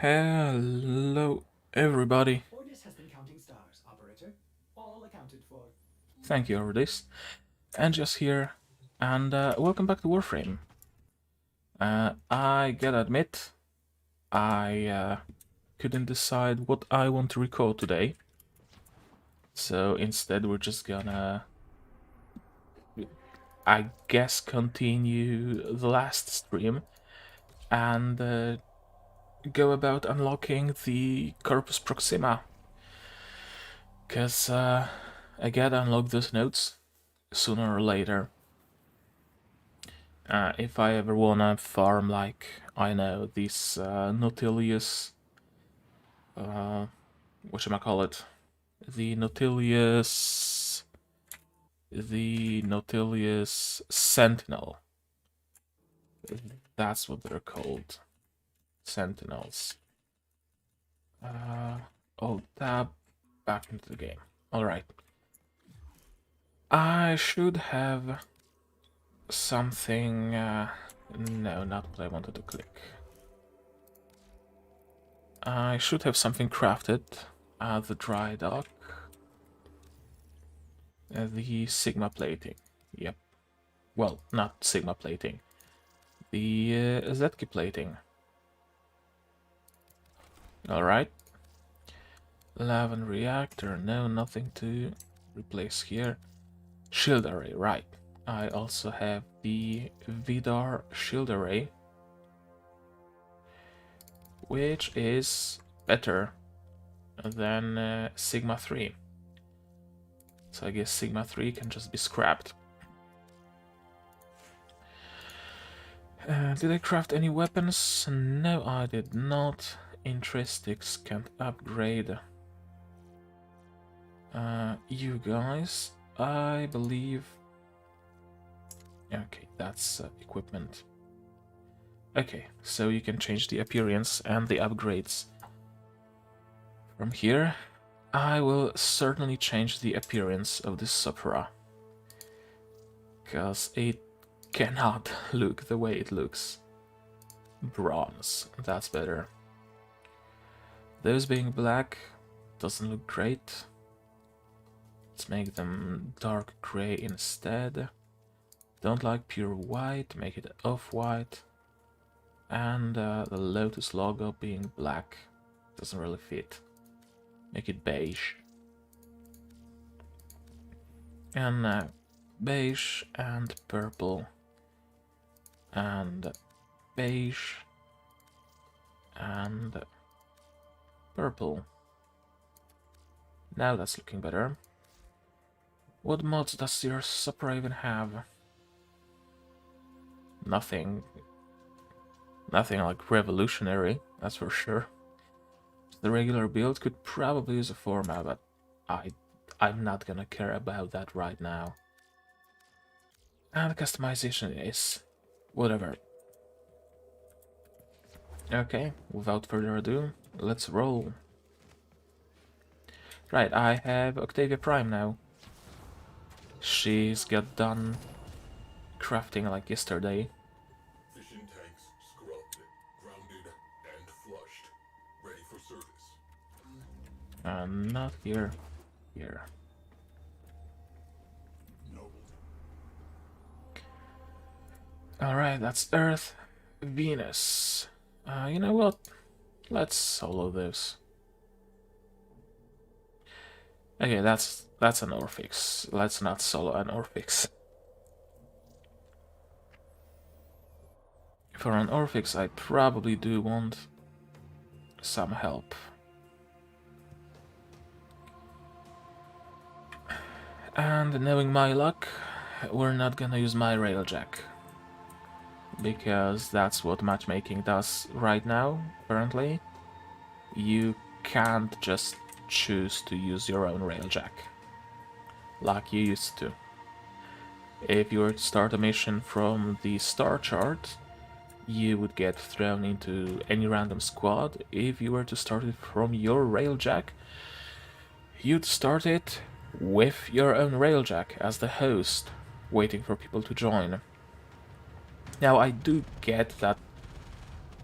Hello, everybody. Ordis has been counting stars, operator. All accounted for. Thank you, Ordis. And just here, and welcome back to Warframe. I gotta admit, I couldn't decide what I want to record today. So instead, we're just gonna, I guess, continue the last stream and go about unlocking the Corpus Proxima. Because I gotta unlock those nodes sooner or later. If I ever wanna farm, like, I know, this Nautilus, whatchamacallit, the Nautilus Sentinel. That's what they're called, Sentinels. I'll tab back into the game. Alright. I should have something, no, not what I wanted to click. I should have something crafted at the dry dock. The Sigma plating. Yep. Well, not Sigma plating. The Zetki plating. Alright. Lava reactor. No, nothing to replace here. Shield array. Right. I also have the Vidar shield array, which is better than Sigma 3. So I guess Sigma 3 can just be scrapped. Did I craft any weapons? No, I did not. Intristics can't upgrade. You guys, I believe... Okay, that's equipment. Okay, so you can change the appearance and the upgrades. From here, I will certainly change the appearance of this Sopra, because it cannot look the way it looks. Bronze, that's better. Those being black doesn't look great. Let's make them dark gray instead. Don't like pure white, make it off-white. And the Lotus logo being black doesn't really fit. Make it beige. And beige and purple. And beige and purple. Now that's looking better. What mods does your Supra even have? Nothing like revolutionary, that's for sure. The regular build could probably use a format, but I'm not gonna care about that right now. And customization is whatever. Okay, without further ado, let's roll. Right, I have Octavia Prime now. She's got done crafting like yesterday. Fishing tanks scrubbed, grounded, and flushed. Ready for service. Not here. Here. Noble. Alright, that's Earth, Venus. You know what? Let's solo this. Okay, that's an Orphix. Let's not solo an Orphix. For an Orphix, I probably do want some help. And knowing my luck, we're not gonna use my railjack, because that's what matchmaking does right now, apparently. You can't just choose to use your own railjack, like you used to. If you were to start a mission from the star chart, you would get thrown into any random squad. If you were to start it from your railjack, you'd start it with your own railjack as the host, waiting for people to join. Now, I do get that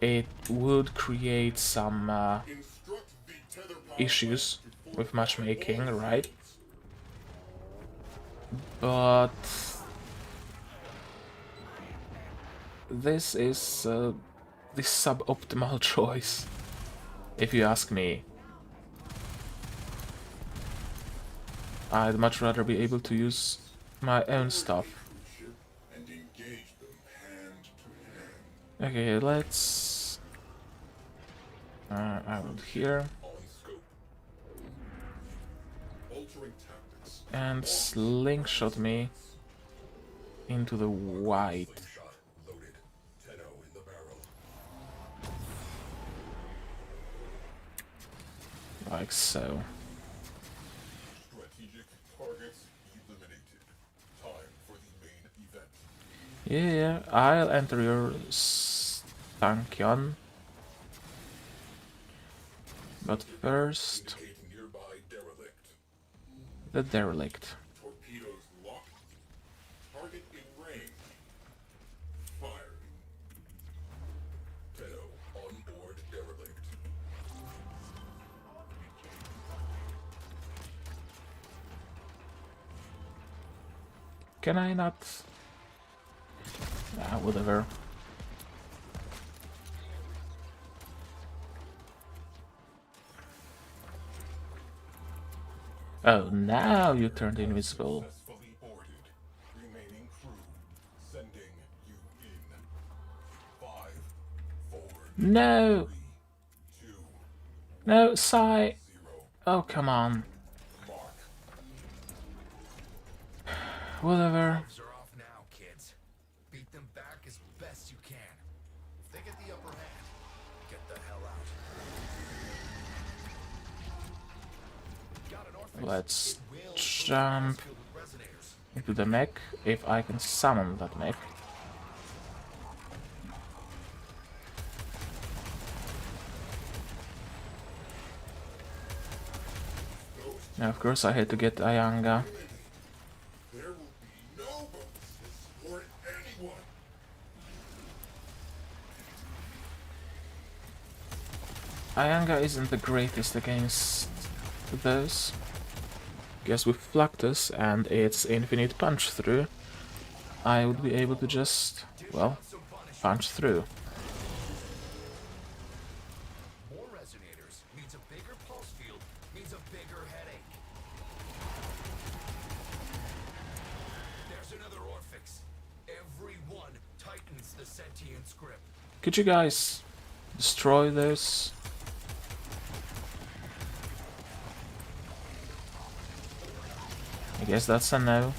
it would create some Instruct the tether power issues plant to with fortify matchmaking, all right? things. But this is the suboptimal choice, if you ask me. I'd much rather be able to use my own stuff. Ship and engage them hand to hand. Okay, let's out here On scope. Altering tactics. and slingshot me into the white. Slingshot loaded. Tenno in the barrel. Like so. Strategic targets eliminated. Time for the main event. Yeah, I'll enter your Stankion. But first, Indicate nearby derelict. the derelict. Torpedoes locked. Target in range. Firing. Tenno on board derelict. Can I not? Ah, whatever. Oh, now you turned invisible. Successfully boarded. Remaining crew. Sending you in. 5, 4, No! 3, 2, No, Sai! 0. Oh, come on. Mark. Whatever. Gloves are off now, kids. Beat them back as best you can. If they get the upper hand, get the hell out. Got an orphan. Let's It will jump filled with resonators. into the mech, if I can summon that mech. Now, of course, I had to get Ayanga. There will be no bonuses for anyone. Ayanga isn't the greatest against those. Guess with Fluctus and its infinite punch through, I would be able to just, well, punch through. More resonators means a bigger pulse field, means a bigger headache. There's another Orphix. Everyone tightens the sentient script. Could you guys destroy those? I guess that's a no.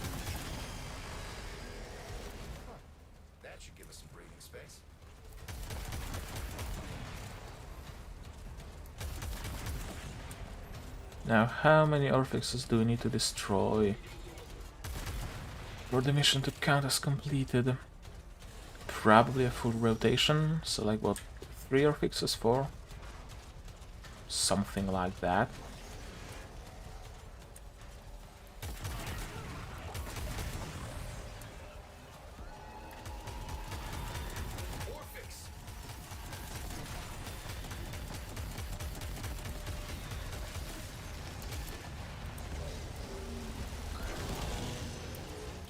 That should give us some breathing space. Now, how many Orphixes do we need to destroy for the mission to count as completed? Probably a full rotation, so like what, 3 Orphixes, 4? Something like that. Orphix!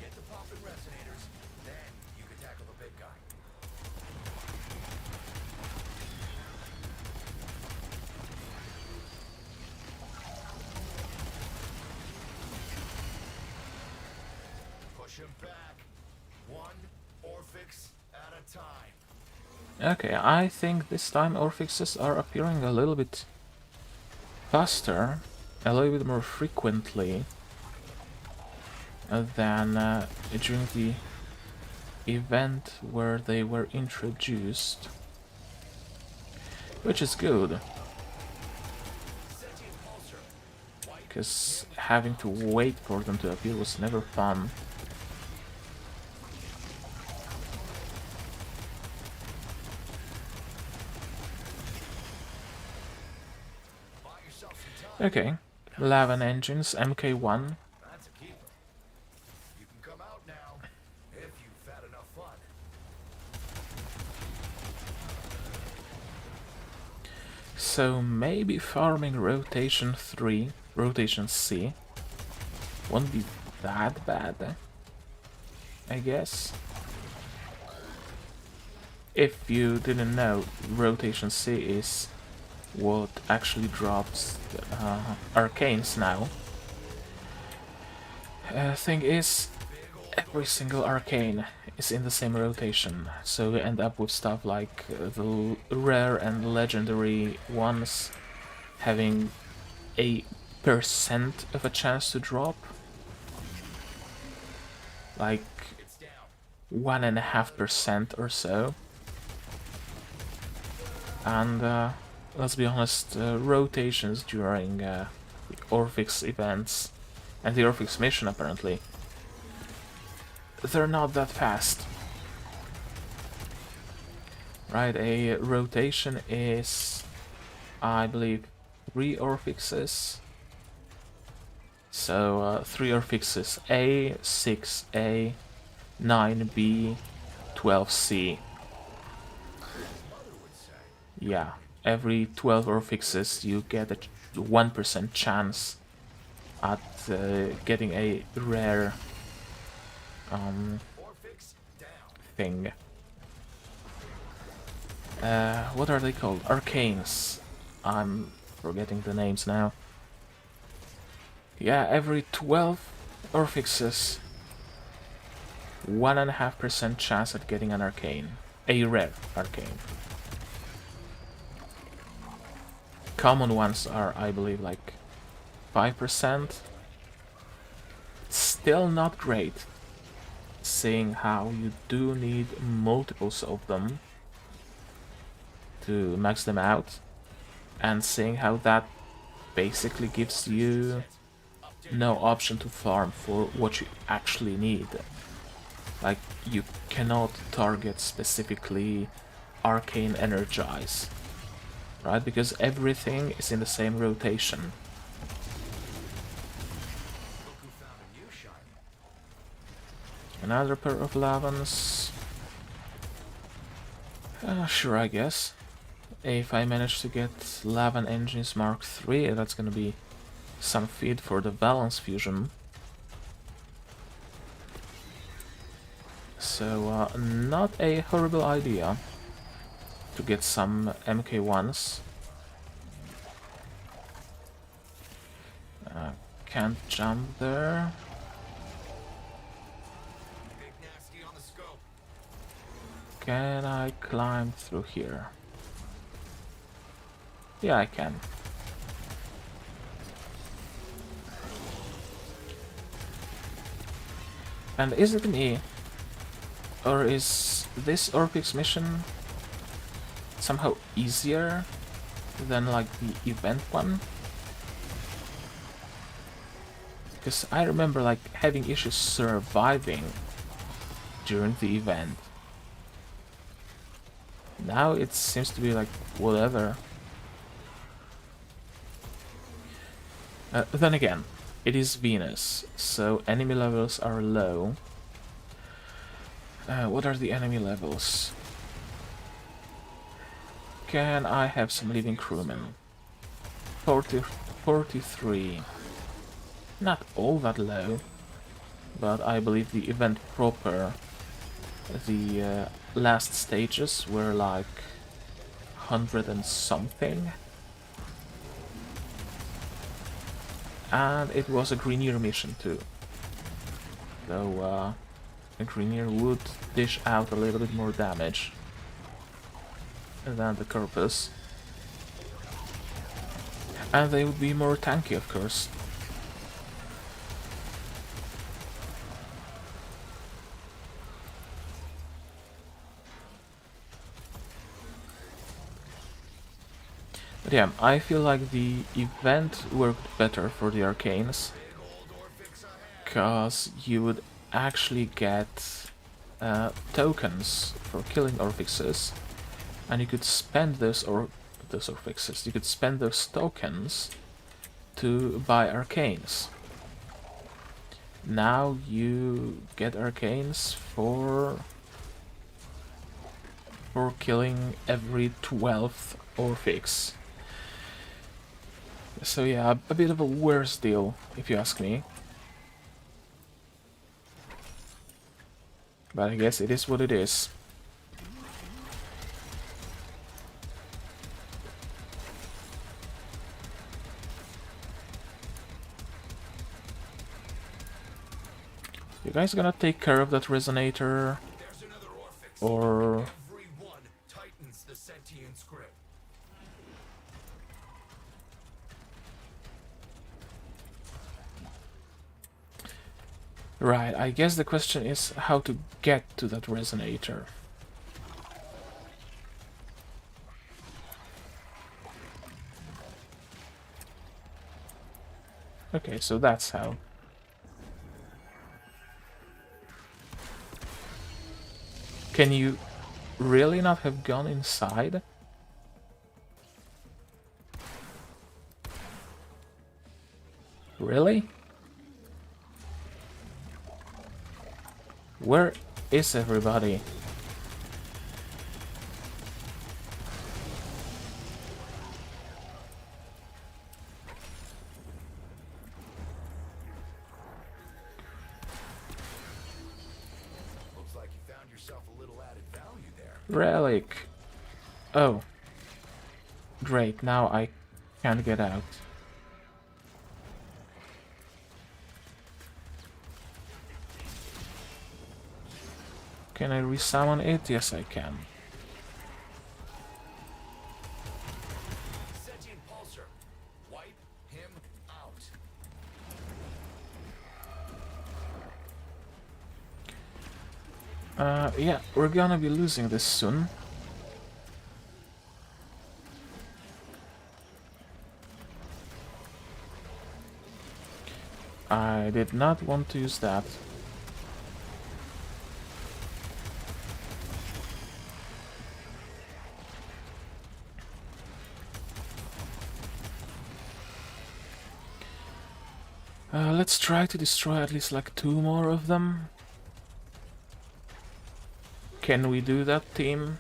Get the poppin' resonators, then you can tackle the big guy. Push him back. One Orphix at a time. Okay, I think this time Orphixes are appearing a little bit faster, a little bit more frequently than during the event where they were introduced, which is good, Sentient pulsar. White because having to wait for them to appear was never fun. buy yourself some time. Okay, 11 engines, MK1. That's a keeper. You can come out now if you've had enough fun. So maybe farming rotation 3, rotation C, won't be that bad, I guess. If you didn't know, rotation C is what actually drops arcanes now. Thing is, every single arcane is in the same rotation, so we end up with stuff like the rare and legendary ones having a percent of a chance to drop, like 1.5% or so. And let's be honest, rotations during the Orphix events and the Orphix mission apparently, they're not that fast. Right, a rotation is, I believe, 3 Orphixes. So 3 Orphixes A, 6A, 9B, 12C. Yeah, every 12 Orphixes you get a 1% chance at getting a rare thing. What are they called? Arcanes. I'm forgetting the names now. Yeah, every 12 Orphixes, 1.5% chance at getting an arcane. A rare arcane. Common ones are, I believe, like 5%. Still not great, seeing how you do need multiples of them to max them out, and seeing how that basically gives you no option to farm for what you actually need. Like, you cannot target specifically Arcane Energize, right? Because everything is in the same rotation. Another pair of Lavans. Sure, I guess. If I manage to get Lavan Engines Mark III, that's gonna be some feed for the Balance Fusion. So, not a horrible idea to get some MK1s. Can't jump there. Can I climb through here? Yeah, I can. And is it me? Or is this Orphix mission somehow easier than like the event one? Because I remember like having issues surviving during the event. Now it seems to be like whatever. Then again, it is Venus, so enemy levels are low. What are the enemy levels? Can I have some living crewmen? 43. Not all that low, but I believe the event proper, the last stages were like 100 and something. And it was a Greeneer mission too. Though a Greeneer would dish out a little bit more damage than the Corpus. And they would be more tanky, of course. But yeah, I feel like the event worked better for the Arcanes, because you would actually get tokens for killing Orphixes, and you could spend those Orphixes, you could spend those tokens to buy Arcanes. Now you get Arcanes for killing every 12th Orphix. So yeah, a bit of a worse deal, if you ask me. But I guess it is what it is. You guys gonna take care of that resonator? There's another Orphix. Or... Everyone tightens the sentient script. Right, I guess the question is how to get to that resonator. Okay, so that's how. Can you really not have gone inside? Really? Where is everybody? Looks like you found yourself a little added value there. Relic. Oh. Great, now I can't get out. Can I resummon it? Yes, I can. Sentient pulsar. Wipe him out. Yeah, we're gonna be losing this soon. I did not want to use that. Let's try to destroy at least like 2 more of them. Can we do that, team?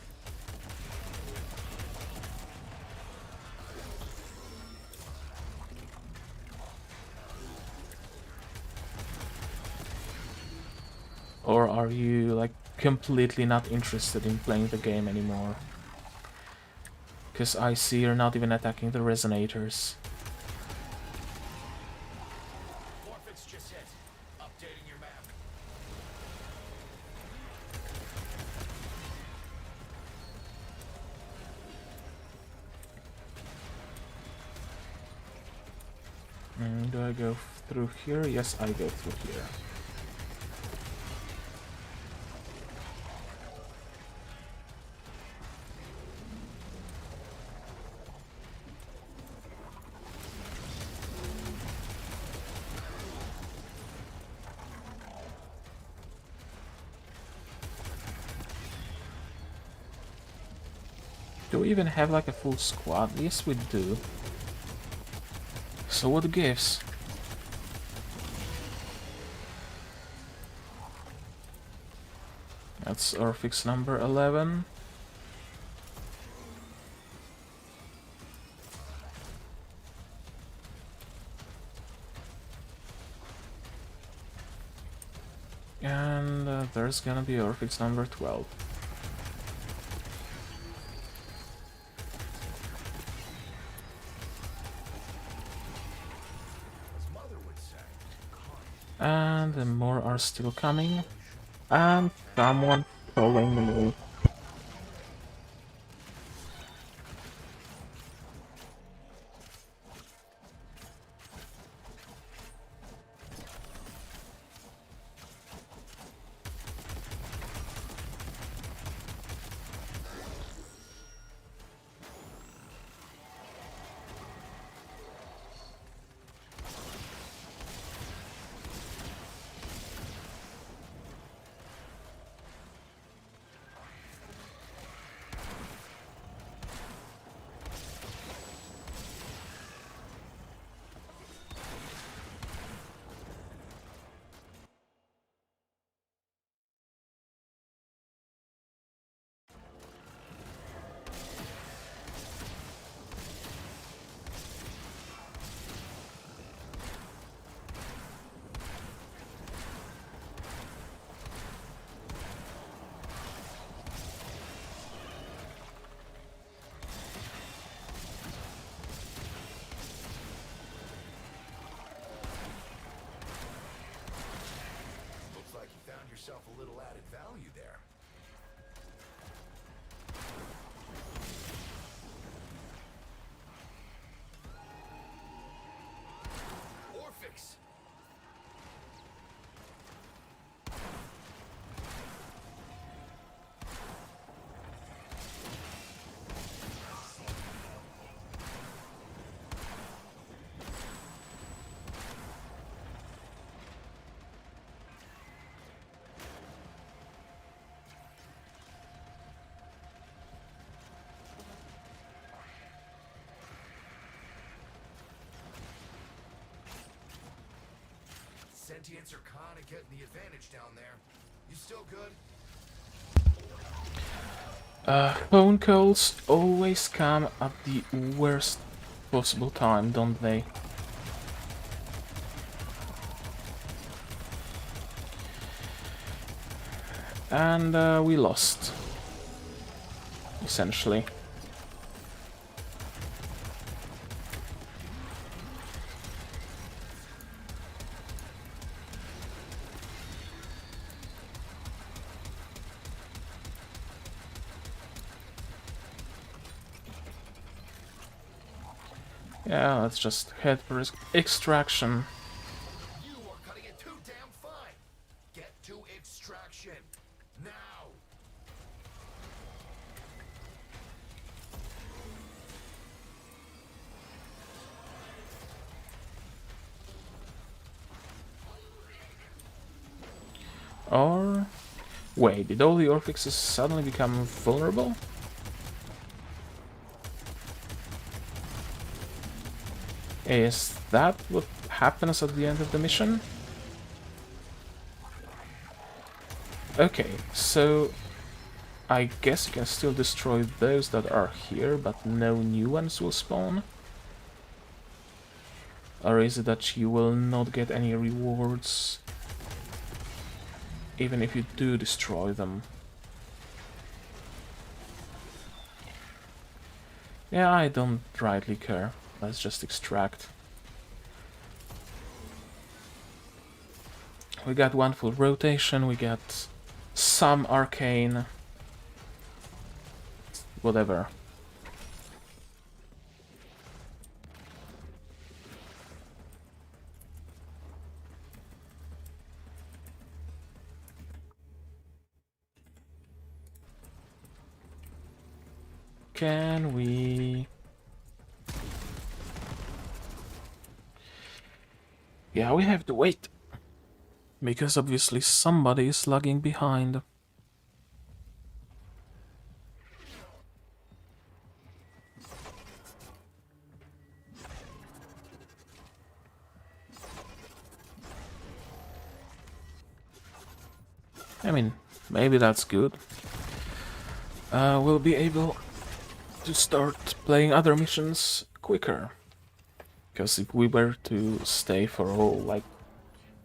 Or are you like completely not interested in playing the game anymore? Because I see you're not even attacking the resonators. Orphix just hit. Updating your map. Do I go through here? Yes, I go through here. Do we even have like a full squad? Yes, we do. So what gives? That's our fix number 11. And there's gonna be our fix number 12. As mother would say. And the more are still coming. And someone following me. sentients are kinda getting the advantage down there. You still good? Phone calls always come at the worst possible time, don't they? And we lost, essentially. Yeah, let's just head for extraction. You are cutting it too damn fine. Get to extraction. Now. Or... wait, did all the Orphixes suddenly become vulnerable? Is that what happens at the end of the mission? Okay, so I guess you can still destroy those that are here, but no new ones will spawn? Or is it that you will not get any rewards even if you do destroy them? Yeah, I don't rightly care. Let's just extract. We got one full rotation, we got some arcane. Whatever. Can we... yeah, we have to wait. Because obviously somebody is lagging behind. I mean, maybe that's good. We'll be able to start playing other missions quicker. Because if we were to stay for all, like,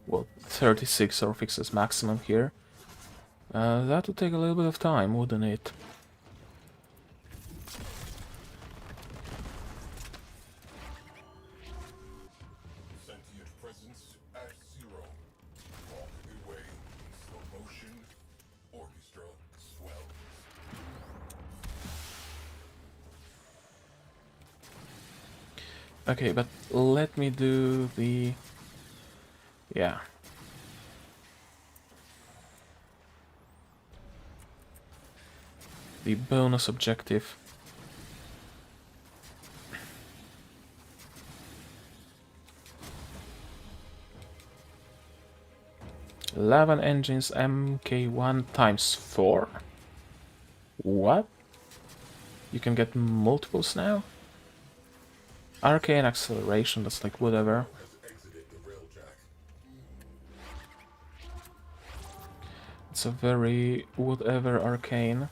what, 36 or fixes maximum here, that would take a little bit of time, wouldn't it? Sentient presence at 0. Walk away in slow motion. Orchestra swells. Okay, but let me do the... yeah. The bonus objective. "11 engines MK1 times 4? What? You can get multiples now? Arcane acceleration, that's like whatever. Has exited the railjack. It's a very whatever arcane.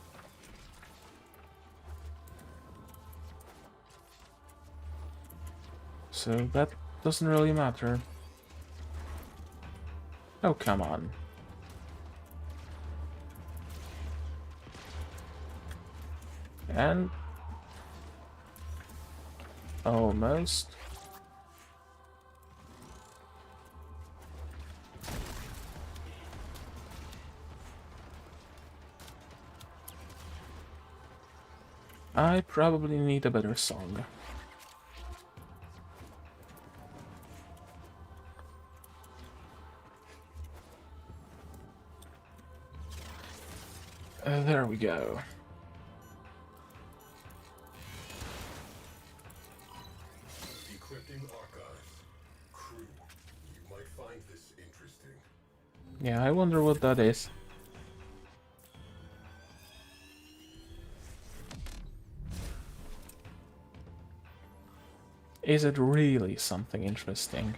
So that doesn't really matter. Oh, come on. And... almost. I probably need a better song. There we go. Decrypting archives. Crew, you might find this interesting. Yeah, I wonder what that is. Is it really something interesting?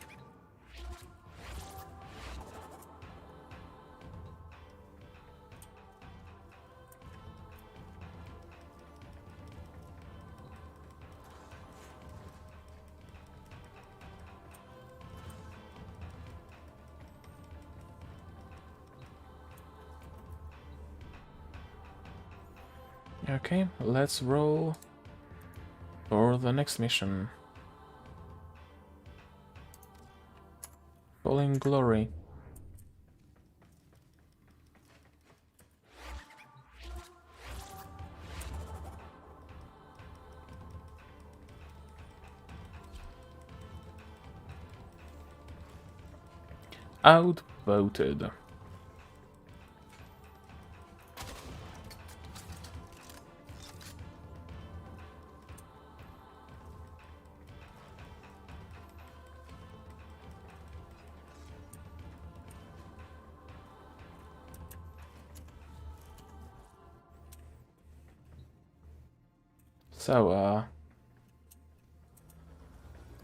Okay, let's roll for the next mission. Falling Glory. Outvoted. So,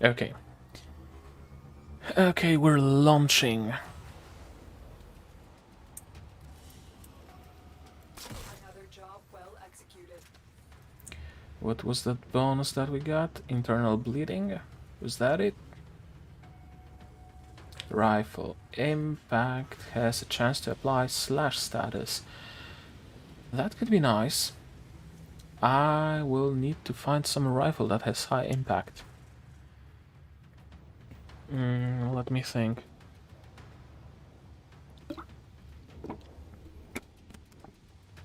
okay. Okay, we're launching. Another job well executed. What was that bonus that we got? Internal bleeding? Was that it? Rifle. Impact has a chance to apply slash status. That could be nice. I will need to find some rifle that has high impact. Let me think.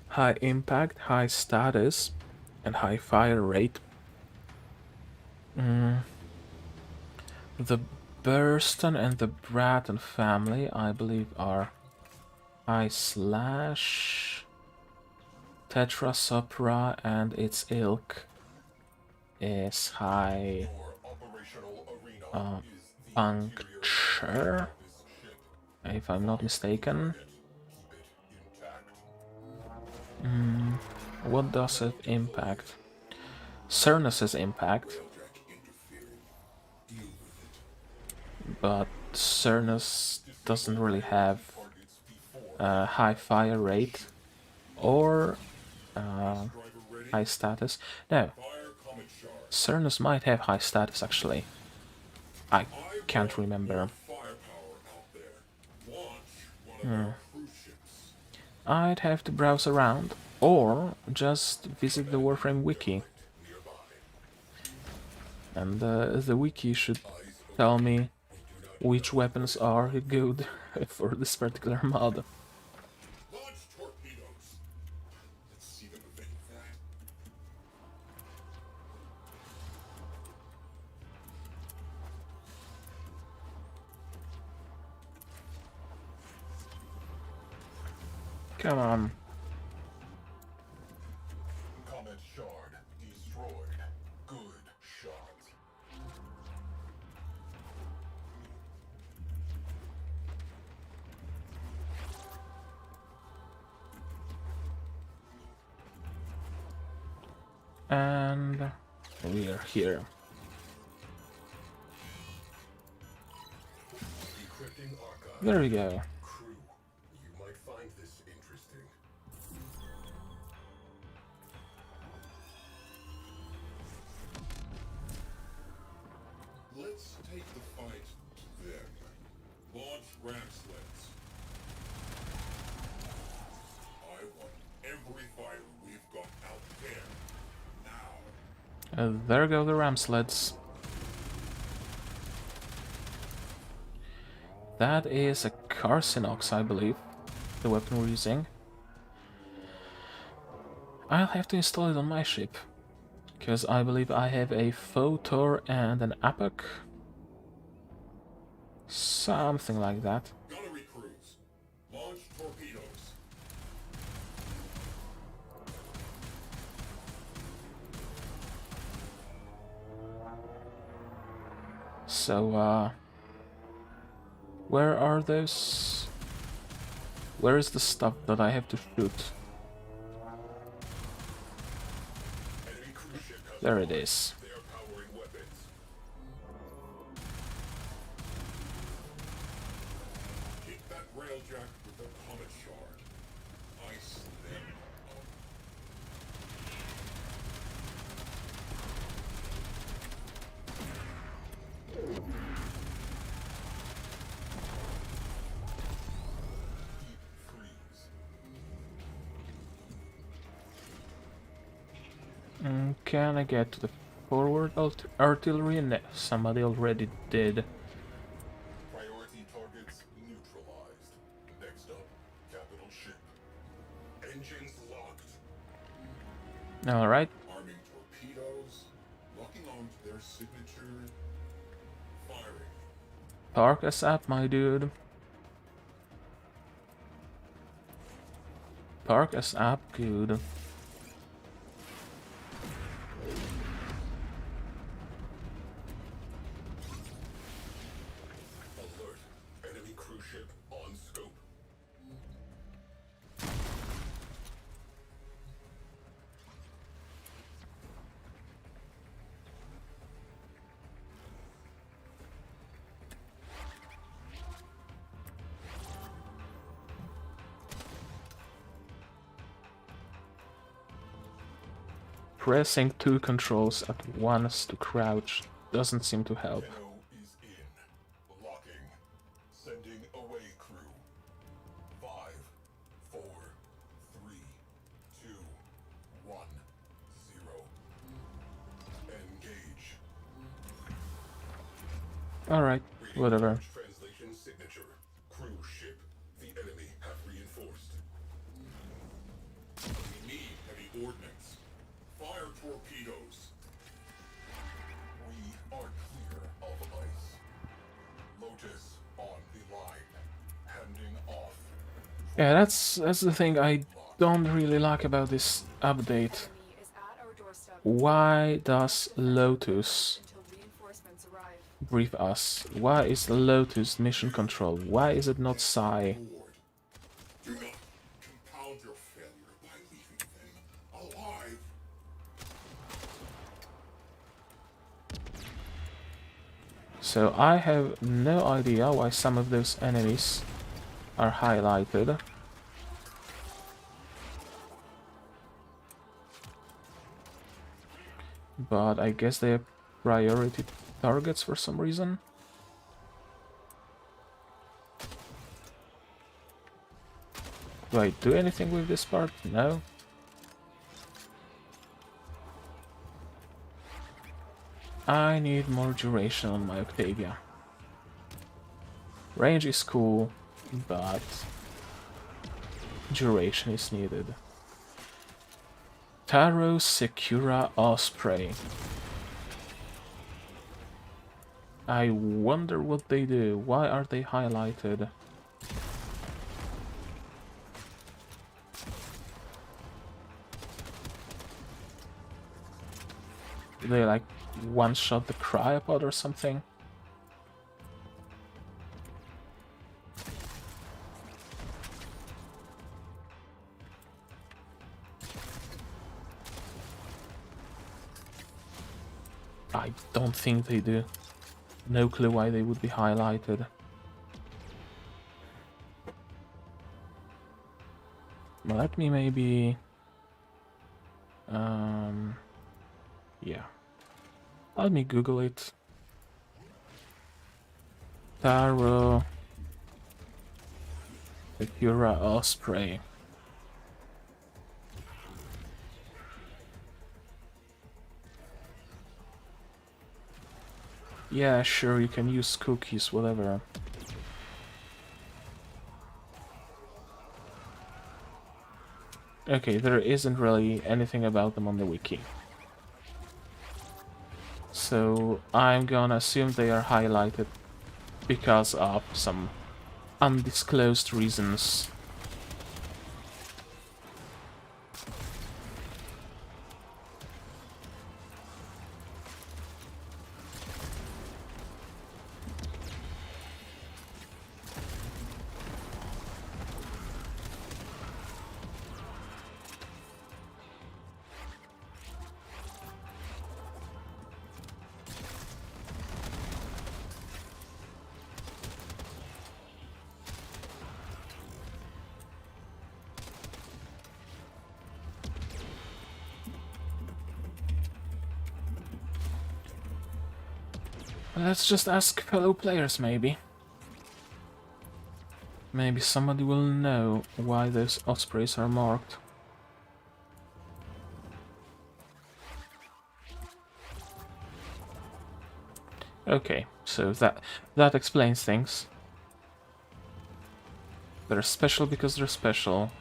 High impact, high status, and high fire rate. The Burston and the Bratton family, I believe, are high slash. Tetra Sopra and its ilk is high Your operational arena is the puncture, this ship. if I'm not mistaken. Keep it intact. What does it impact? Cernus's impact, Railjack interfering. Deal with it. but Cernus doesn't really have Targets before. a high fire rate or Driver ready. high status. No, Fire comet shard. Cernus might have high status actually. I can't remember. Firepower out there. Launch one of our cruise ships. I'd have to browse around or just visit the Warframe wiki. Nearby. And the wiki should tell me which weapons are good for this particular mod. Launch torpedoes. Let's see them evade that. Come on. Comet shard destroyed. Good shot. And we are here. Decrypting archive. There we go. Crew, you might find this interesting. Let's take the fight to them. Launch ram sleds. I want every fighter we've got out there. Now. There go the ram sleds. That is a Carcinox, I believe, the weapon we're using. I'll have to install it on my ship, because I believe I have a Photor and an Apoc. Something like that. Gunnery crews. Launch torpedoes. So, where are those? Where is the stuff that I have to shoot? Enemy cruise ship has There it is. They are powering weapons. Keep that railjack with the comet shard. Ice them up. Deep freeze. Can I get to the forward artillery? No, somebody already did. Priority targets neutralized. Next up, capital ship. Engines locked. Alright. Arming torpedoes. Locking onto their signature. Firing. Park us up, my dude. Park us up, good. Alert. Enemy cruise ship on scope. Pressing 2 controls at once to crouch doesn't seem to help. Keno is in. Locking. Sending away crew. 5, 4, 3, 2, 1, 0. Engage. Alright, Reading whatever. launch translation signature. Crew ship. The enemy have reinforced. We need heavy ordnance. Fire torpedoes. We are clear of ice. Lotus on the line. Handing off. Yeah, that's the thing I don't really like about this update. Enemy is at our doorstep Why does Lotus until reinforcements arrive. brief us? Why is Lotus mission control? Why is it not Psy? Lord, do not compound your failure by leaving them alive. So I have no idea why some of those enemies are highlighted. But I guess they are priority targets for some reason. Do I do anything with this part? No. I need more duration on my Octavia. Range is cool, but duration is needed. Taro Secura Osprey. I wonder what they do. Why are they highlighted? Do they like one-shot the cryopod or something? I don't think they do. No clue why they would be highlighted. Well, let me maybe... yeah. Let me Google it. Taro Secura Osprey. Yeah, sure, you can use cookies, whatever. Okay, there isn't really anything about them on the wiki. So I'm gonna assume they are highlighted because of some undisclosed reasons. Let's just ask fellow players, maybe. Maybe somebody will know why those ospreys are marked. Okay, so that explains things. They're special because they're special.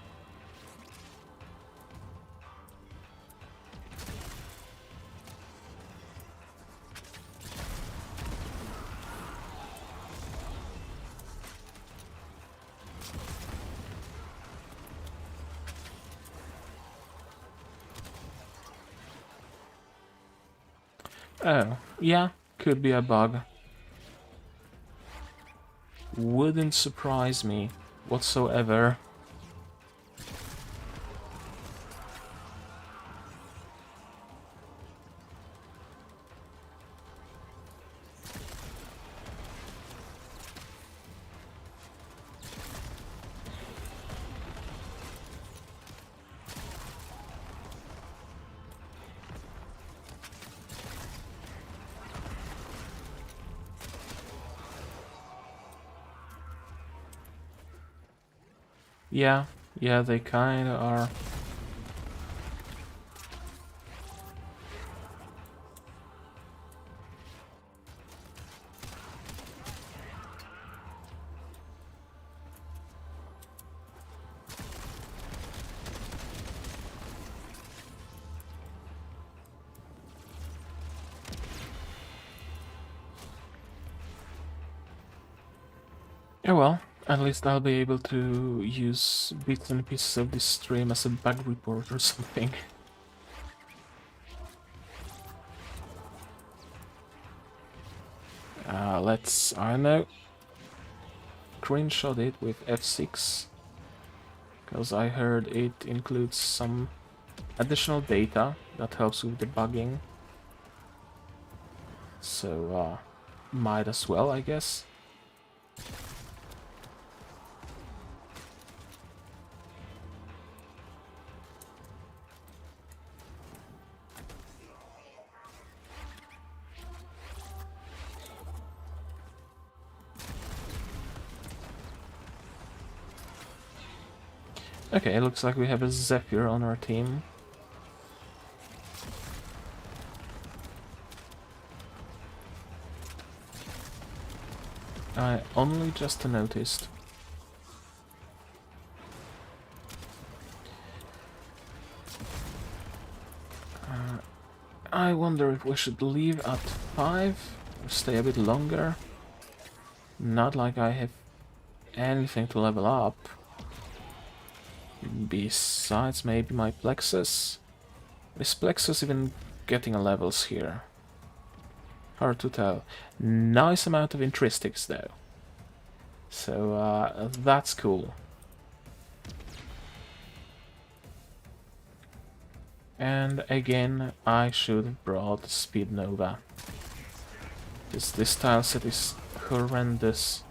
Oh, yeah, could be a bug. Wouldn't surprise me whatsoever. Yeah, they kinda are. Yeah, well, at least I'll be able to use bits and pieces of this stream as a bug report or something. Let's, I don't know, screenshot it with F6, because I heard it includes some additional data that helps with debugging. So, might as well, I guess. Okay, it looks like we have a Zephyr on our team. I only just noticed. I wonder if we should leave at 5 or stay a bit longer. Not like I have anything to level up. Besides maybe my Plexus. Is Plexus even getting a levels here? Hard to tell. Nice amount of intristics though. So that's cool. And again, I should have brought Speed Nova. This tile set is horrendous.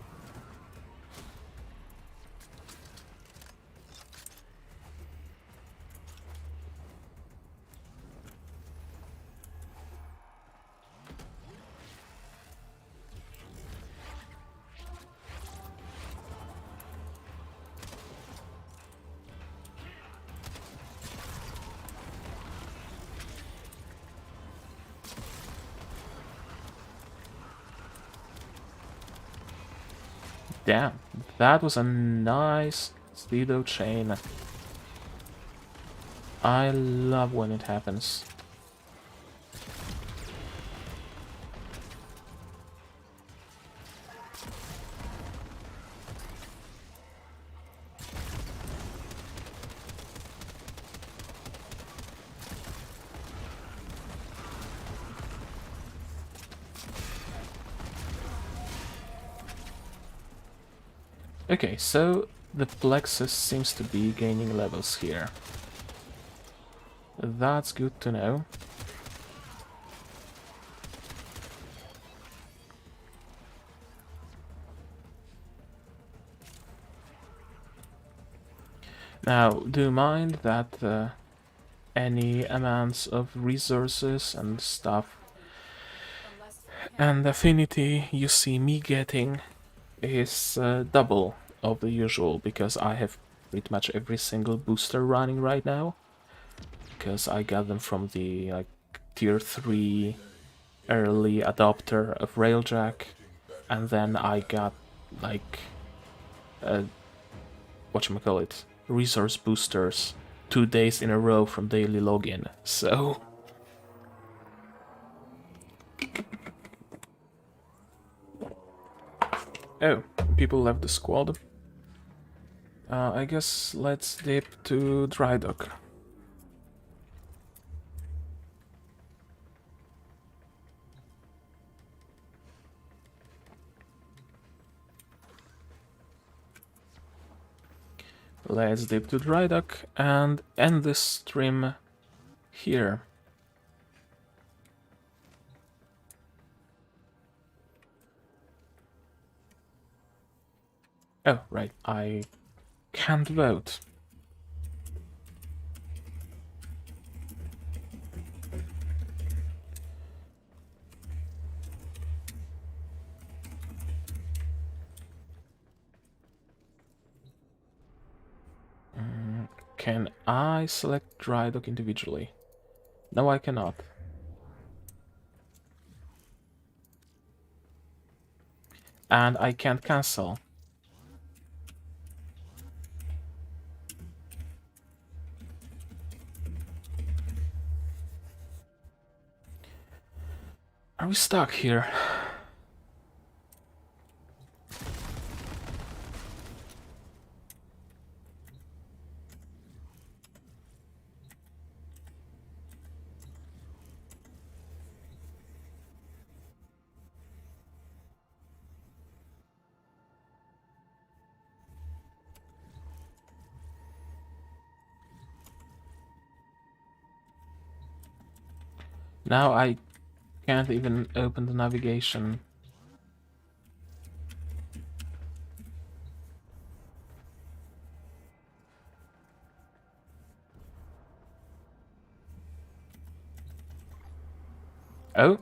Damn, that was a nice Speedo chain. I love when it happens. Okay, so the Plexus seems to be gaining levels here. That's good to know. Now, do mind that any amounts of resources and stuff and affinity you see me getting is double of the usual, because I have pretty much every single booster running right now, because I got them from the tier 3 early adopter of Railjack, and then I got like whatchamacallit, resource boosters 2 days in a row from daily login. So oh, people left the squad. I guess let's dip to dry dock. Let's dip to dry dock and end this stream here. Oh, right, I can't vote. Can I select dry dock individually? No, I cannot. And I can't cancel. Are we stuck here? Now I can't even open the navigation. Oh,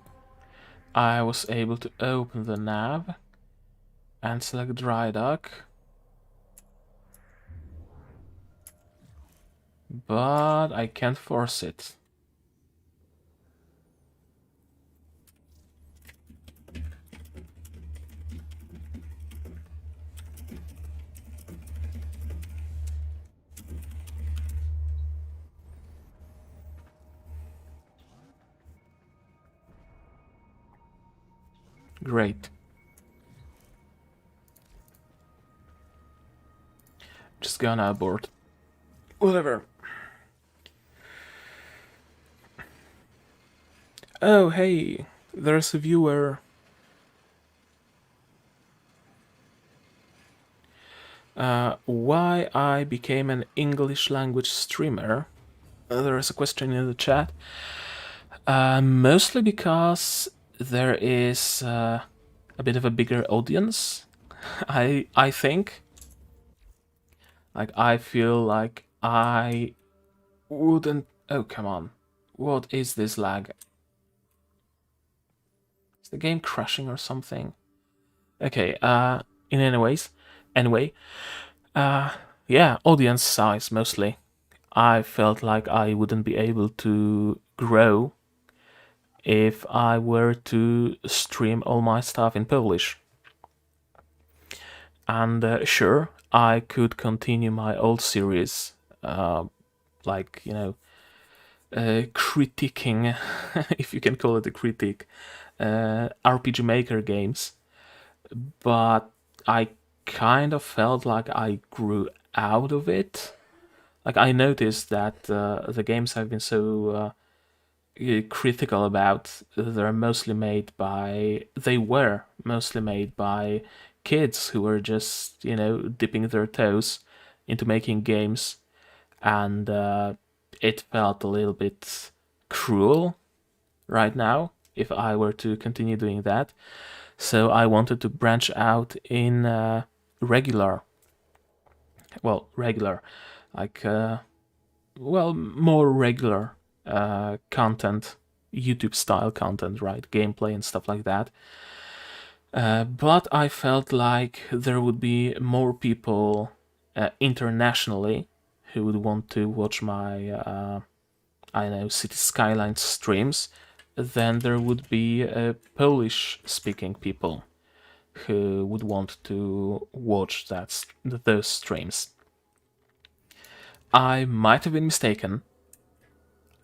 I was able to open the nav and select dry dock. But I can't force it. Great. Just gonna abort. Whatever. Oh, hey, there's a viewer. Why I became an English language streamer? There is a question in the chat. Mostly because there is a bit of a bigger audience. I think. Like, I feel like I wouldn't... Oh, come on. What is this lag? Is the game crashing or something? Okay, anyway, yeah, audience size mostly. I felt like I wouldn't be able to grow if I were to stream all my stuff in Polish. And sure, I could continue my old series, like, you know, critiquing, if you can call it a critique, RPG Maker games. But I kind of felt like I grew out of it. Like, I noticed that the games I've been so critical about, they were mostly made by kids who were just, you know, dipping their toes into making games, and it felt a little bit cruel right now if I were to continue doing that. So I wanted to branch out in regular, like, more regular content, YouTube style content, right? Gameplay and stuff like that. But I felt like there would be more people internationally who would want to watch my, I don't know, City Skylines streams then there would be Polish-speaking people who would want to watch those streams. I might have been mistaken.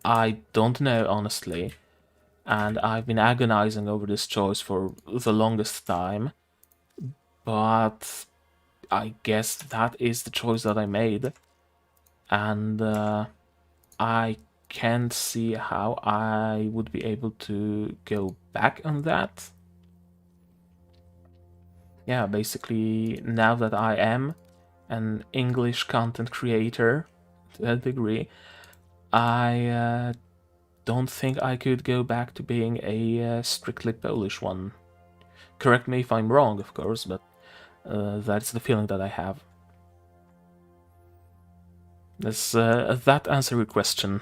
I don't know, honestly, and I've been agonizing over this choice for the longest time, but I guess that is the choice that I made, and I can't see how I would be able to go back on that. Yeah, basically, now that I am an English content creator to a degree, I don't think I could go back to being a strictly Polish one. Correct me if I'm wrong, of course, but that's the feeling that I have. Does that answer your question?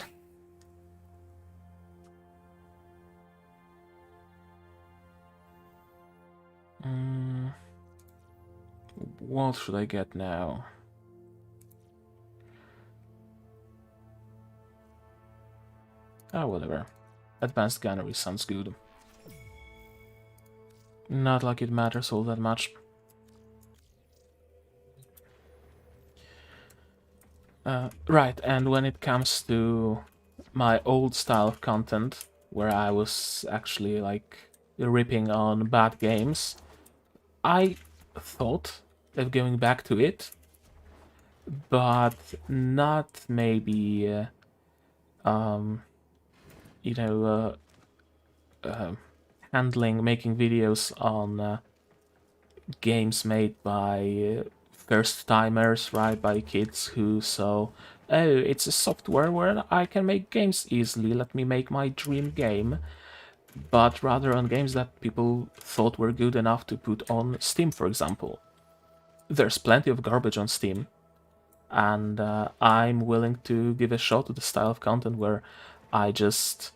What should I get now? Ah, whatever. Advanced gunnery sounds good. Not like it matters all that much. Right, and when it comes to my old style of content, where I was actually like ripping on bad games, I thought of going back to it, but not maybe, you know, making videos on games made by first timers, right? By kids who saw, oh, it's a software where I can make games easily, let me make my dream game. But rather on games that people thought were good enough to put on Steam, for example. There's plenty of garbage on Steam, and I'm willing to give a shot to the style of content where I just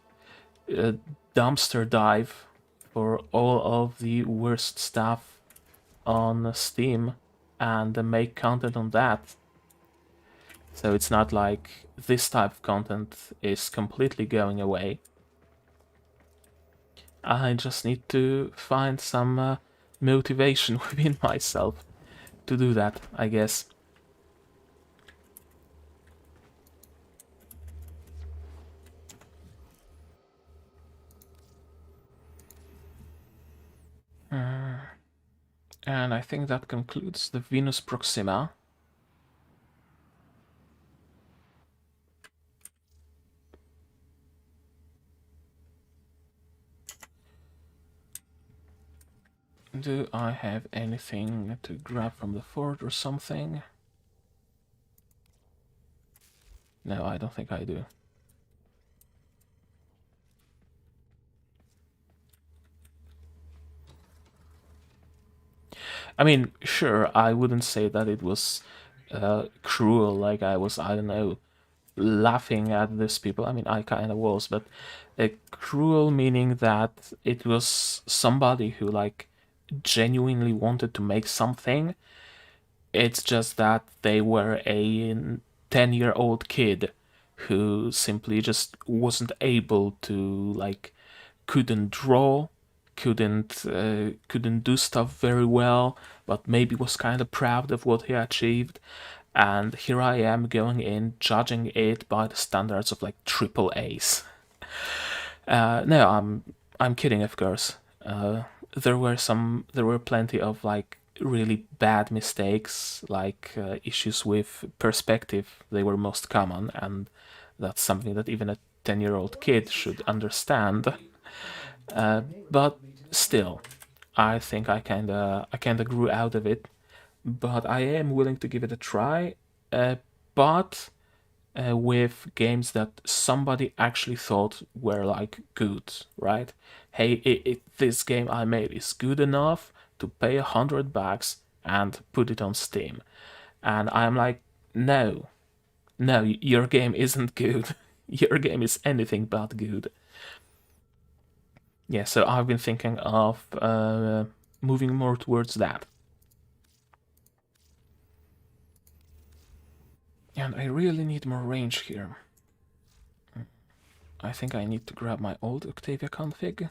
dumpster dive for all of the worst stuff on Steam and make content on that. So it's not like this type of content is completely going away. I just need to find some motivation within myself to do that, I guess. And I think that concludes the Venus Proxima. Do I have anything to grab from the fort or something? No, I don't think I do. I mean, sure, I wouldn't say that it was cruel, like I was, I don't know, laughing at these people. I mean, I kind of was, but cruel meaning that it was somebody who, like, genuinely wanted to make something. It's just that they were a 10-year-old kid who simply just wasn't able to, like, couldn't draw, couldn't do stuff very well, but maybe was kind of proud of what he achieved. And here I am going in judging it by the standards of like triple A's. No, I'm kidding, of course. There were plenty of like really bad mistakes, like issues with perspective. They were most common, and that's something that even a 10-year-old kid should understand. But still, I think I kinda grew out of it. But I am willing to give it a try. But with games that somebody actually thought were like good, right? Hey, this game I made is good enough to pay $100 and put it on Steam, and I'm like, no, your game isn't good. Your game is anything but good. Yeah, so I've been thinking of moving more towards that. And I really need more range here. I think I need to grab my old Octavia config.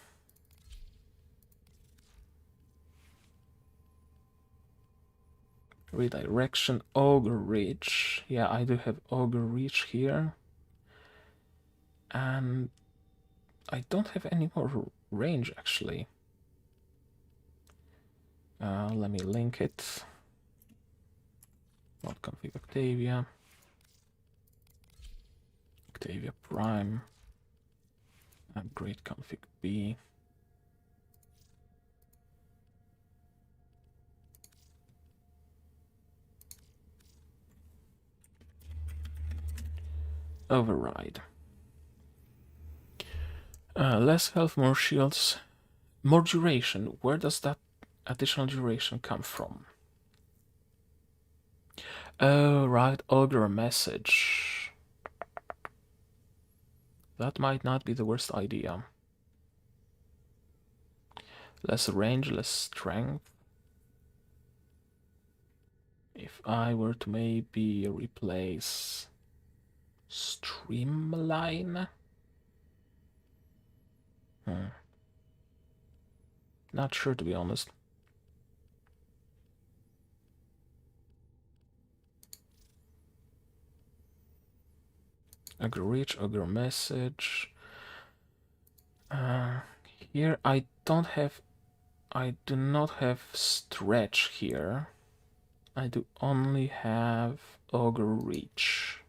Redirection, Augur Reach. Yeah, I do have Augur Reach here. And I don't have any more range, actually. Let me link it. Mod config Octavia. Octavia Prime. Upgrade config B. Override. Less health, more shields, more duration. Where does that additional duration come from? Oh, right, Augur message. That might not be the worst idea. Less range, less strength. If I were to maybe replace Streamline? Not sure, to be honest. Augur reach, Augur message. Here I do not have stretch here. I do only have Augur reach.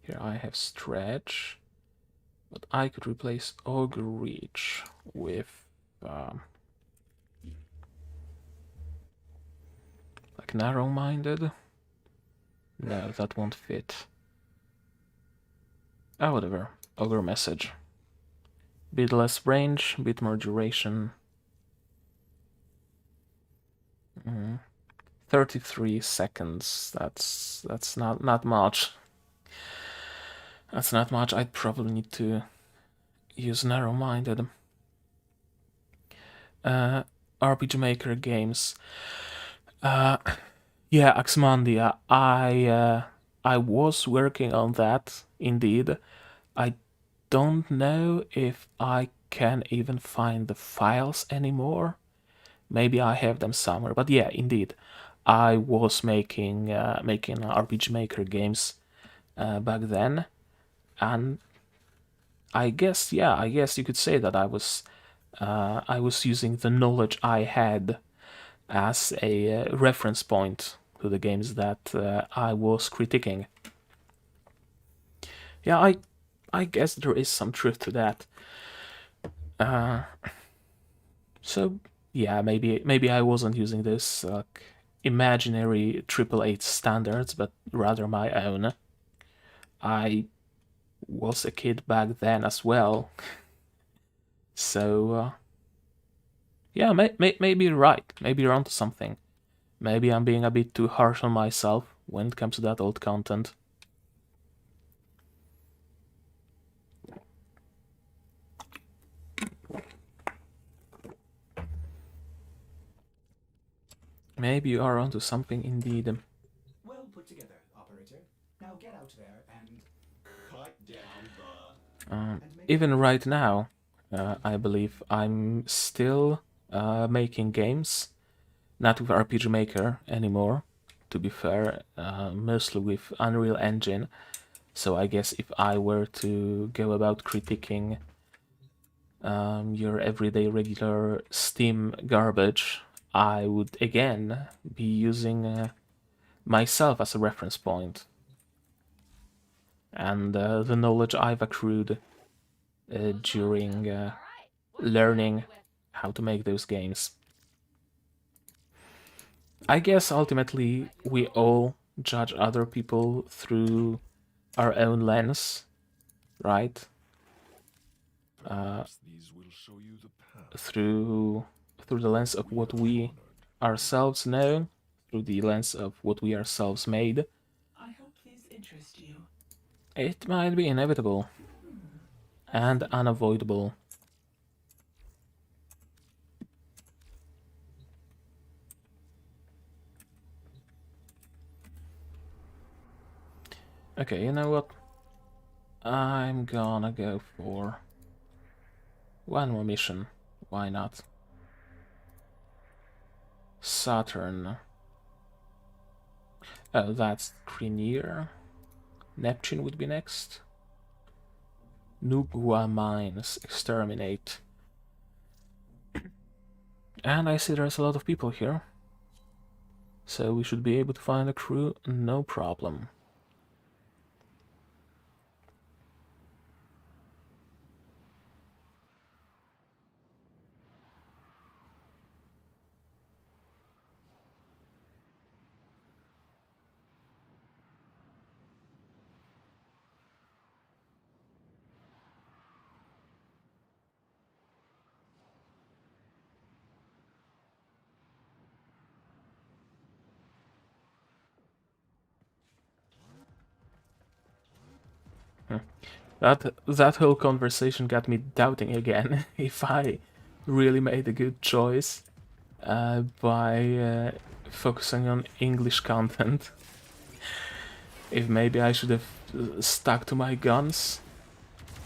Here I have stretch, but I could replace Augur reach with like narrow-minded. No, that won't fit. Ah, whatever. Augur message. Bit less range, bit more duration. 33 seconds. That's not much. That's not much. I'd probably need to use narrow-minded. RPG Maker games. Yeah, Axmandia. I was working on that indeed. I don't know if I can even find the files anymore. Maybe I have them somewhere, but yeah, indeed, I was making RPG Maker games back then, and I guess you could say that I was using the knowledge I had as a reference point to the games that I was critiquing. Yeah, I guess there is some truth to that. So yeah, maybe I wasn't using this imaginary AAA standards, but rather my own. I was a kid back then as well, so yeah, maybe you're right. Maybe you're onto something. Maybe I'm being a bit too harsh on myself when it comes to that old content. Maybe you are onto something indeed. Well put together, operator. Now get out there and cut down the. Even right now, I believe I'm still making games, not with RPG Maker anymore, to be fair, mostly with Unreal Engine. So I guess if I were to go about critiquing your everyday regular Steam garbage, I would again be using myself as a reference point and the knowledge I've accrued during learning how to make those games. I guess ultimately we all judge other people through our own lens, right? Through the lens of what we ourselves know, through the lens of what we ourselves made. I hope these interest you. It might be inevitable and unavoidable. Okay, you know what? I'm gonna go for one more mission. Why not? Saturn. Oh, that's Grenier. Neptune would be next. Nubua Mines. Exterminate. And I see there's a lot of people here. So we should be able to find a crew, no problem. That whole conversation got me doubting again if I really made a good choice by focusing on English content. If maybe I should have stuck to my guns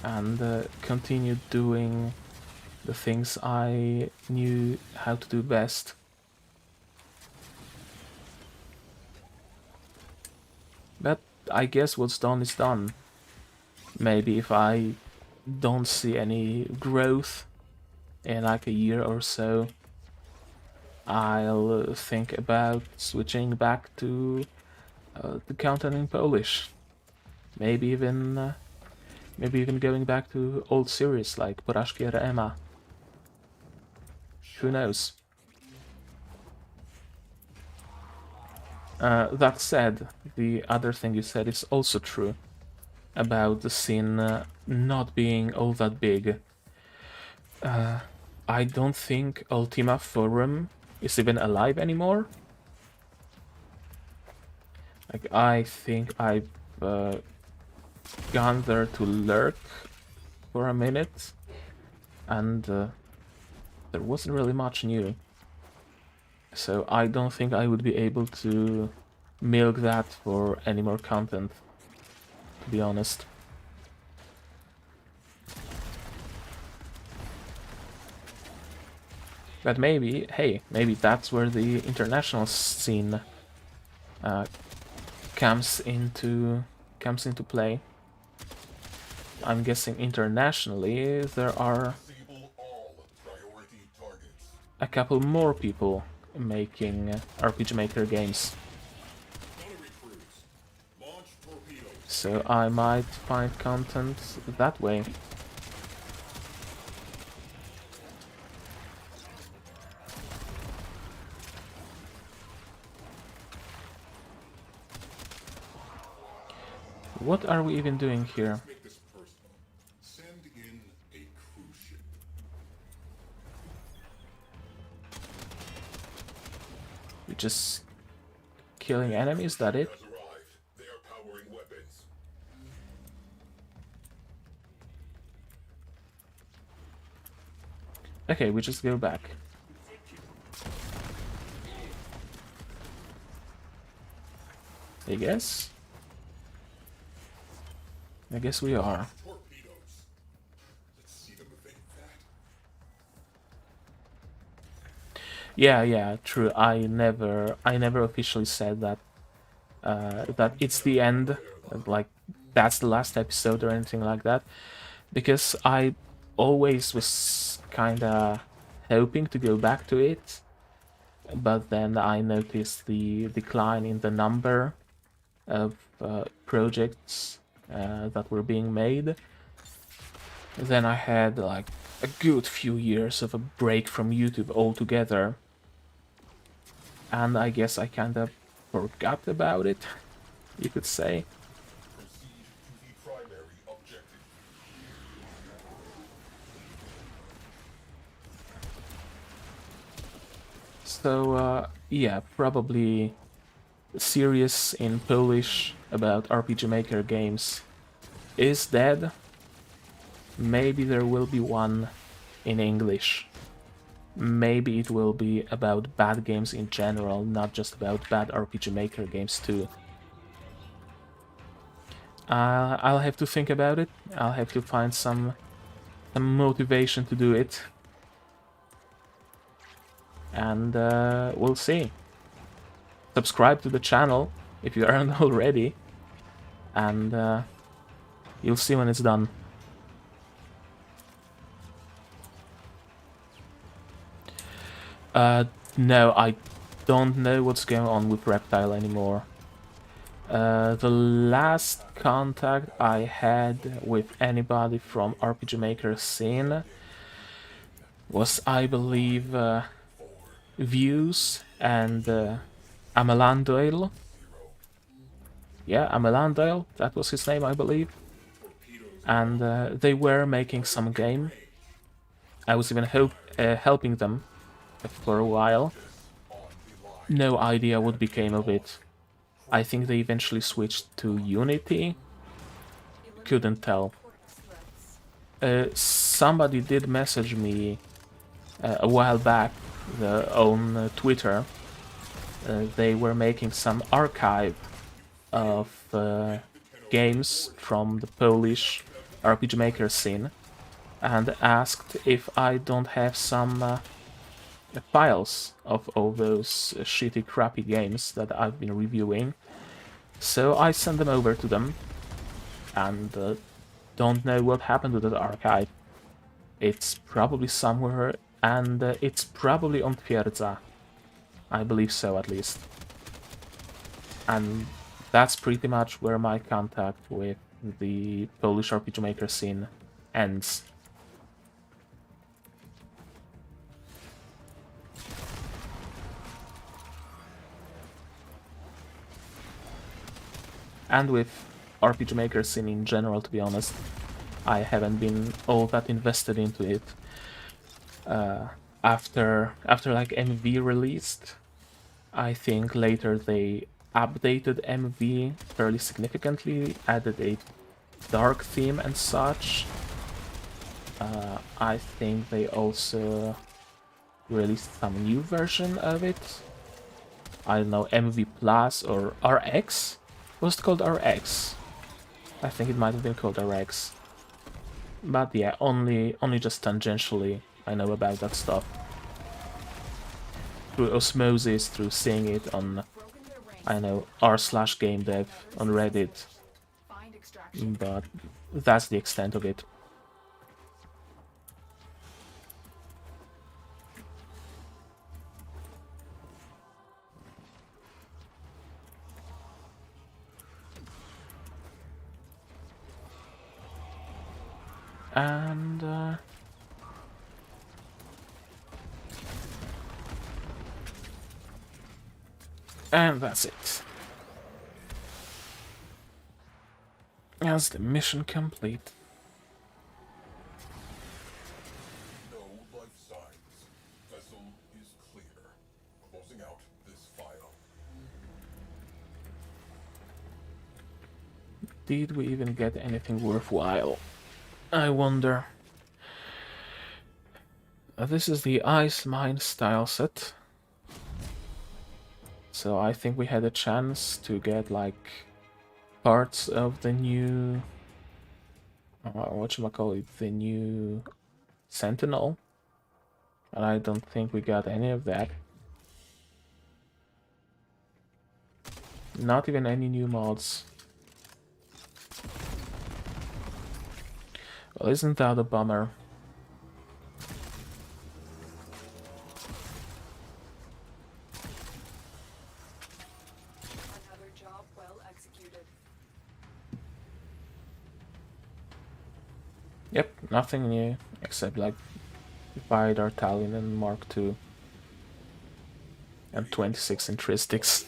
and continued doing the things I knew how to do best. But I guess what's done is done. Maybe if I don't see any growth in like a year or so, I'll think about switching back to the content in Polish. Maybe even going back to old series like Porażki RMA. Who knows? That said, the other thing you said is also true about the scene not being all that big. I don't think Ultima Forum is even alive anymore. Like, I think I've gone there to lurk for a minute, and there wasn't really much new. So I don't think I would be able to milk that for any more content, to be honest. But maybe, hey, maybe that's where the international scene comes into play. I'm guessing internationally there are Disable all priority targets. a couple more people making RPG Maker games. Gunnery crews, launch torpedoes. So I might find content that way. What are we even doing here? Make this personal. Send in a cruise ship. We're just killing enemies, that it? Has arrived. They are powering weapons. Okay, we just go back. I guess we are. Torpedoes. Let's see them evade that. Yeah, true. I never officially said that that it's the end, like that's the last episode or anything like that, because I always was kinda hoping to go back to it, but then I noticed the decline in the number of projects that were being made. Then I had like a good few years of a break from YouTube altogether, and I guess I kinda forgot about it, you could say. Proceed to the primary objective. So yeah, probably the series in Polish about RPG Maker games is dead. Maybe there will be one in English. Maybe it will be about bad games in general, not just about bad RPG Maker games too. I'll have to think about it. I'll have to find some motivation to do it. And we'll see. Subscribe to the channel if you aren't already. And you'll see when it's done. No, I don't know what's going on with Reptile anymore. The last contact I had with anybody from RPG Maker scene was, I believe, Views and Amelandale. Yeah, Amelandale, that was his name, I believe. And they were making some game. I was even helping them for a while. No idea what became of it. I think they eventually switched to Unity. Couldn't tell. Somebody did message me a while back on Twitter. They were making some archive of games from the Polish RPG Maker scene and asked if I don't have some files of all those shitty, crappy games that I've been reviewing. So I sent them over to them, and don't know what happened to that archive. It's probably somewhere, and it's probably on Twierdza. I believe so, at least. And that's pretty much where my contact with the Polish RPG Maker scene ends. And with RPG Maker scene in general, to be honest, I haven't been all that invested into it. After like MV released, I think later they updated MV fairly significantly, added a dark theme and such. I think they also released some new version of it. I don't know, MV Plus or RX? Was it called RX? I think it might have been called RX. But yeah, only just tangentially I know about that stuff. Through osmosis, through seeing it on, I know, r/gamedev on Reddit. But that's the extent of it. And that's it. That's the mission complete. No life signs. Vessel is clear. Closing out this file. Did we even get anything worthwhile? I wonder. This is the Ice Mine style set. So I think we had a chance to get like parts of the new whatchamacallit, the new Sentinel. And I don't think we got any of that. Not even any new mods. Well, isn't that a bummer? Another job well executed. Yep, nothing new except like Bide Artalion and Mark II and 26 intristics.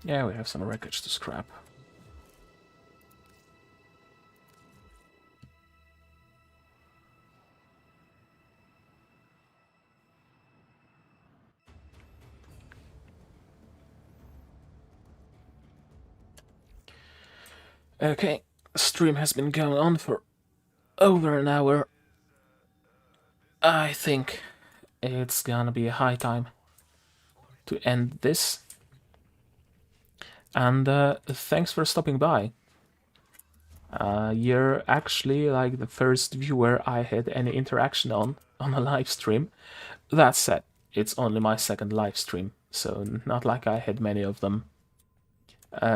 Yeah, we have some wreckage to scrap. Okay, stream has been going on for over an hour. I think it's gonna be a high time to end this. And thanks for stopping by. You're actually like the first viewer I had any interaction on a live stream. That said, it's only my second live stream, so not like I had many of them.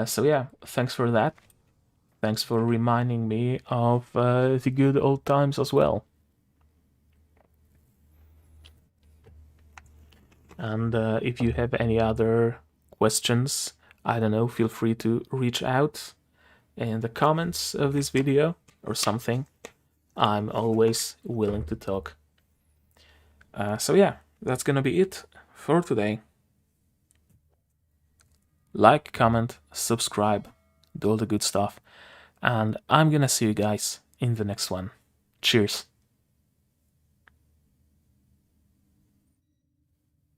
So yeah, thanks for that. Thanks for reminding me of the good old times as well. And if you have any other questions, I don't know, feel free to reach out in the comments of this video or something. I'm always willing to talk. So yeah, that's gonna be it for today. Like, comment, subscribe, do all the good stuff. And I'm gonna see you guys in the next one. Cheers.